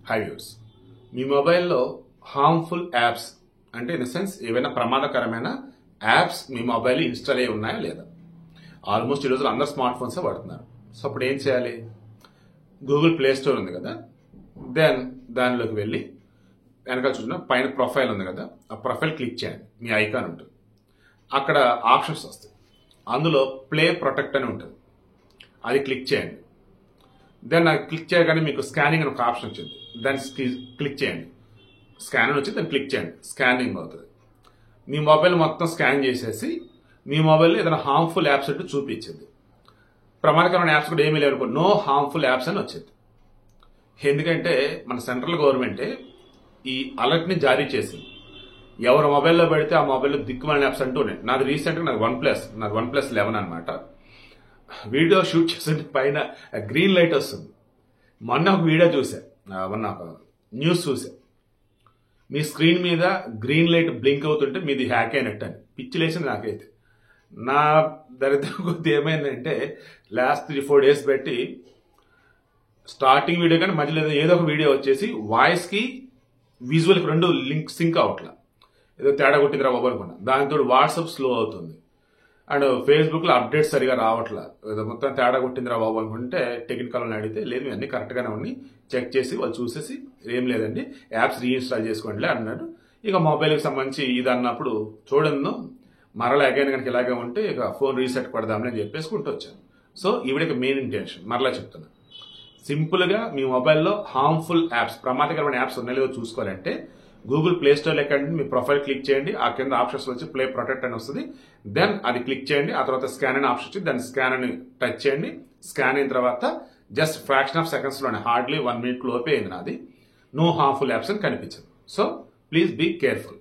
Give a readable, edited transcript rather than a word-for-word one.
High views మీ మొబైల్లో harmful apps అంటే in the sense ఏవైనా ప్రమాదకరమైన యాప్స్ మీ మొబైల్ ఇన్స్టాల్ అయ్యి ఉన్నాయా లేదా? ఆల్మోస్ట్ ఈ రోజులు అందరు స్మార్ట్ ఫోన్సే వాడుతున్నారు. సో అప్పుడు ఏం చేయాలి? గూగుల్ ప్లే స్టోర్ ఉంది కదా, దెన్ దానిలోకి వెళ్ళి వెనకాల చూసిన పైన ప్రొఫైల్ ఉంది కదా, ఆ ప్రొఫైల్ క్లిక్ చేయండి. మీ ఐకాన్ ఉంటుంది, అక్కడ ఆప్షన్స్ వస్తాయి. అందులో ప్లే ప్రొటెక్ట్ అని ఉంటుంది, అది క్లిక్ చేయండి. దెన్ అది క్లిక్ చేయగానే మీకు స్కానింగ్ అని ఒక ఆప్షన్ వచ్చింది, దాన్ని క్లిక్ చేయండి. స్కాన్ అని వచ్చి దాన్ని క్లిక్ చేయండి, స్కానింగ్ అవుతుంది. మీ మొబైల్ మొత్తం స్కాన్ చేసేసి మీ మొబైల్లో ఏదైనా హార్మ్ఫుల్ యాప్స్ అంటూ చూపించింది. ప్రమాదకరమైన యాప్స్ కూడా ఏమీ లేవు, నో హార్మ్ఫుల్ యాప్స్ అని వచ్చింది. ఎందుకంటే మన సెంట్రల్ గవర్నమెంటే ఈ అలర్ట్ని జారీ చేసింది. ఎవరు మొబైల్లో పెడితే ఆ మొబైల్లో దిక్కుమాలిన యాప్స్ అంటూ ఉన్నాయి. నాది రీసెంట్గా నాది OnePlus 11 అనమాట. వీడియో షూట్ చేస్తుంటే పైన గ్రీన్ లైట్ వస్తుంది. మొన్న ఒక వీడియో చూసా, మొన్న ఒక న్యూస్ చూసా, మీ స్క్రీన్ మీద గ్రీన్ లైట్ బ్లింక్ అవుతుంటే మీది హ్యాక్ అయినట్టు అని. పిచ్చి లేచింది నాకైతే. నా దరిద్రం కొద్ది ఏమైందంటే లాస్ట్ 3-4 డేస్ పెట్టి స్టార్టింగ్ వీడియో కానీ మధ్యలో ఏదో ఒక వీడియో వచ్చేసి వాయిస్కి విజువల్కి రెండు సింక్ అవట్లా, ఏదో తేడా కొట్టిందిరా బాబు అనుకున్నా. దానితో వాట్సాప్ స్లో అవుతుంది అండ్ ఫేస్బుక్లో అప్డేట్స్ సరిగా రావట్లా, ఏదో మొత్తం తేడా కొట్టిందిరా బాబు అనుకుంటే టెక్నికల్ అని అడిగితే లేదు అన్ని కరెక్ట్గానే ఉన్నాయి, చెక్ చేసి వాళ్ళు చూసేసి ఏం లేదండి యాప్స్ రీఇన్స్టాల్ చేసుకోండి అన్నాడు. ఇక మొబైల్కి సంబంధించి ఇది అన్నప్పుడు చూడండి మరలా అగైన్ కనుక ఇలాగే ఉంటే ఇక ఫోన్ రీసెట్ పడదామని చెప్పేసుకుంటూ వచ్చాను. సో ఈవిడకి మెయిన్ ఇంటెన్షన్ మరలా చెప్తున్నా, సింపుల్గా మీ మొబైల్లో హార్మ్ఫుల్ యాప్స్ ప్రమాదకరమైన యాప్స్ ఉన్నాయో లేదో చూసుకోవాలంటే గూగుల్ ప్లే స్టోర్ ఎక్కండి, మీ ప్రొఫైల్ క్లిక్ చేయండి, ఆ కింద ఆప్షన్స్ వచ్చి ప్లే ప్రొటెక్ట్ అని వస్తుంది. దెన్ అది క్లిక్ చేయండి, ఆ తర్వాత స్కాన్ అనే ఆప్షన్ వచ్చి దాన్ని స్కాన్ అని టచ్ చేయండి. స్కాన్ అయిన తర్వాత జస్ట్ ఫ్రాక్షన్ ఆఫ్ సెకండ్స్లోనే హార్డ్లీ 1 minute లోపే అయింది నాది. నో హార్మ్ఫుల్ యాప్స్ అని కనిపించింది. So please be careful.